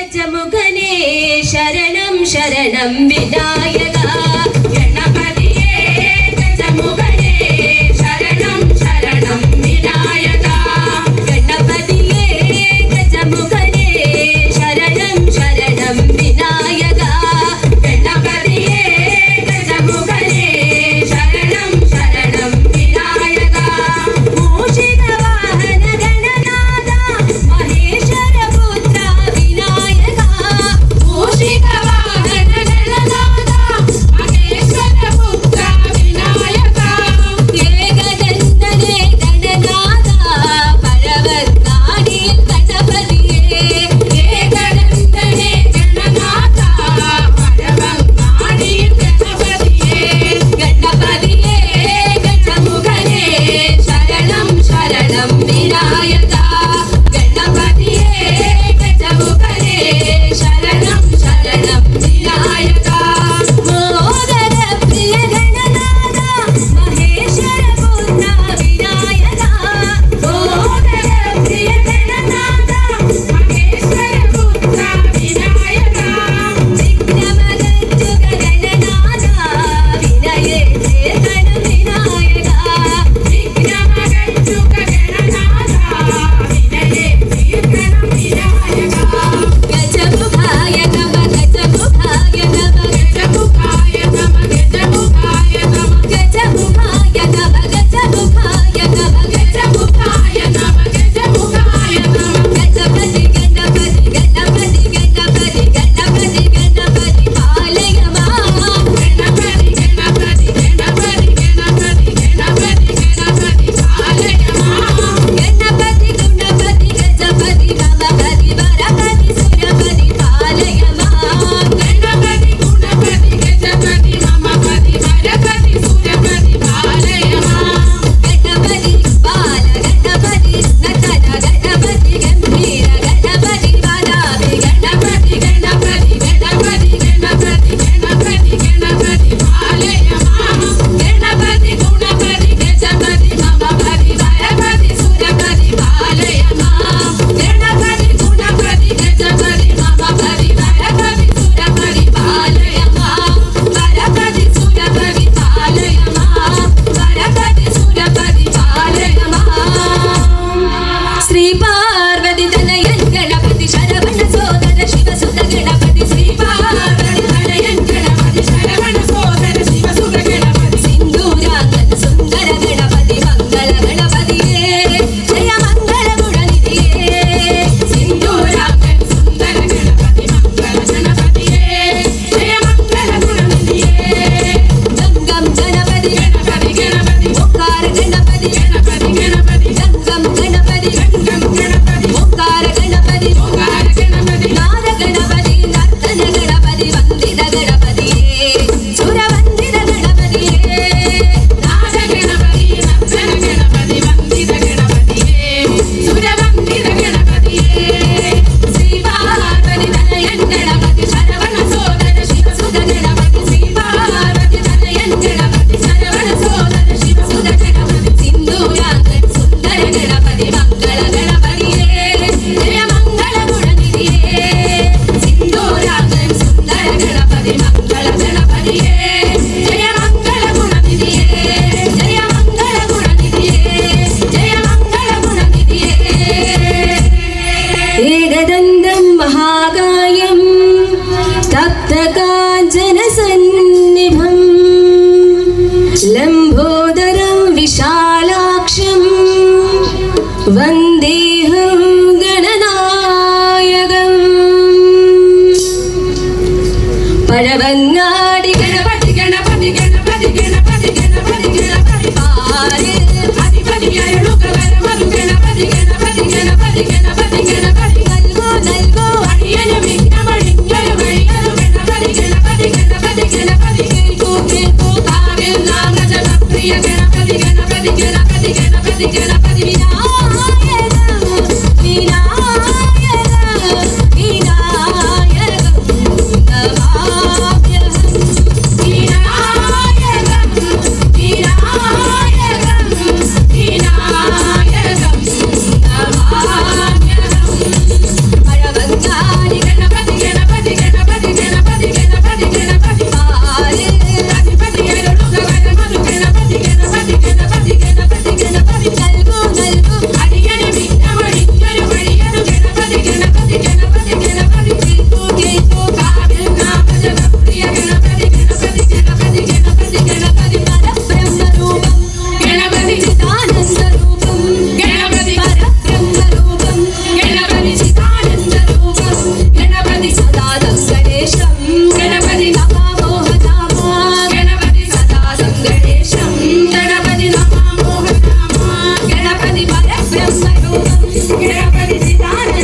ഗജമുഖനേ ശരണം ശരണം വിനായക ഗണപതിയേ ഗജമുഖനേ ശരണം ശരണം വിനായക ഗണപതിയേ ഗജമുഖനേ ശരണം ശരണം വിനായക ഗണപതിയേ ഗജമുഖനേ ശരണം ശരണം വിനായക മൂഷിക വാഹന ഗണനാഥ മഹേശ്വര പുത്ര വിനായക മൂഷിക വാഹന ഗണനാഥ മഹേശ്വര പുത്ര വിനായക ഏകദന്തനേ ഗണനാഥ പരവതാനി ഗണപതിയേ ഏകദന്തനേ ഗണനാഥ പരവതാനി ഗണപതിയേ ഗണപതിയേ ഗജമുഖനേ ശരണം ശരണം വിനായക ഗണപതിയേ ഗജമുഖനേ ശരണം ശരണം വിനായക മോദര പ്രിയ ഗണനാഥ മഹേശ്വര പുത്ര വിനായക മോദര പ്രിയ ഗണനാഥ മഹേശ്വര പുത്ര വിനായക വിഘ്നമകറ്റുക ഗണനാഥ വിനയേ ചേതന വിനായക വിഘ്നമകറ്റുക ഗണനാഥ വിനയേ ചേതന വിനായക ഗജമുഖായ നമഃ ഗജമുഖായ നമഃ ഗജമുഖായ നമഃ ഗജമുഖായ നമഃ ഗജമുഖായ നമഃ ഗജമുഖായ നമഃ ഗജമുഖായ നമഃ ഗജമുഖായ നമഃ ഗണപതി ഗണപതി ഗണപതി ഗണപതി ഗണപതി ഗണപതി പാലയ മാം ഗണപതി ഗണപതി ഗണപതി ഗണപതി ഗണപതി ഗണപതി പാലയ മാം ഗണപതി ഗുണപതി ഗജപതി നമപതി വരപതി സുരപതി പാലയ മാം ഗണപതി ഗുണപതി ഗജപതി നമപതി വരപതി സുരപതി പാലയ മാം ഗണപതി ബാല ഗണപതി നതന ഗണപതി ഗംഭീര ഗണപതി വാദാഭി ഗണപതി ഗണപതി ഗണപതി ഗണപതി ഗണപതി ഗണപതി പാലയ മാം ഗണപതി ഗുണപതി ഗജപതി നമപതി വരപതി സുരപതി പാലയ മാം ഗണപതി ഗുണപതി ഗജപതി നമപതി വരപതി സുരപതി പാലയ മാം വരപതി സുരപതി പാലയ മാം വരപതി സുരപതി പാലയ മാം ശ്രീ പാർവതി തനയൻ ഗണപതി ശരവണ സോദര ശിവസുത ഗണപതി ശ്രീ പാർവതി തനയൻ ഗണപതി ശരവണ സോദര ശിവസുത ഗണപതി സിന്ദൂരാംഗന സുന്ദര ഗണപതി മംഗള ഗണപതിയേ ജയ മംഗള ഗുണനിധിയേ സിന്ദൂരാംഗന സുന്ദര ഗണപതി മംഗള ഗണപതിയേ ജയ മംഗള ഗുണനിധിയേ ഗംഗം ഗണപതി ഗണപതി ഗണപതി ഓംകാര ഗണപതി ഗണപതി ഗണപതി ഗംഗം ഗണപതി ഗംഗം ഗണപതി ഓംകാര ഗണപതി ഓംകാര ഗണപതി നാദ ഗണപതി നർത്തന ഗണപതി വന്ദിത ഗണപതിയേ സുരവന്ദിത ഗണപതിയേ നാദ ഗണപതി നർത്തന ഗണപതി വന്ദിത ഗണപതിയേ സുരവന്ദിത ഗണപതിയേ ശ്രീ പാർവതി തനയൻ ഗണപതി ശരവണ സോദര ശിവസുത ഗണപതി ശ്രീ പാർവതി തനയൻ ഗണപതി ശരവണ സോദര ശിവസുത ഗണപതി സിന്ദൂരാംഗൻ സുന്ദര ഗണപതി മംഗള ഗണപതിയേ ജയ മംഗള ഗുണനിധിയേ സിന്ദൂരാംഗൻ സുന്ദര ഗണപതി മംഗള ഗണപതിയേ ജയ മംഗള ഗുണനിധിയേ ജയ മംഗള ഗുണനിധിയേ ജയ മംഗള ഗുണനിധിയേ ഏകദന്തം മഹാകായം തപ്തകാഞ്ചനസന്നിഭം ലംബോദരം വിശാലാക്ഷം വന്ദേഹം ഗണനായകം പഴവങ്ങാടി ഗണപതി ഗണപതി ഗണപതി ഗണപതി ഗണപതി ഗണപതി പാരി അധിപതിയായുള്ളു കവരമതു ഗണപതി ഗണപതി ഗണപതി ഗണപതി ഗണപതി നൽകൂ നൽകൂ അടിയനു വിഘ്നമഴിഞ്ഞൊരു വഴിയതു ഗണപതി ഗണപതി ഗണപതി ഗണപതി കേൾക്കൂ കേൾക്കൂ കാവിൽ നാമജനപ്രിയ ഗണപതി ഗണപതി ഗണപതി ഗണപതി ഗണപതി വിനായകം വിനായകം വിനായകം നമാമ്യഹം വിനായകം വിനായകം വിനായകം നമാമ്യഹം പഴവങ്ങാടി ഗണപതി గణపతి సితార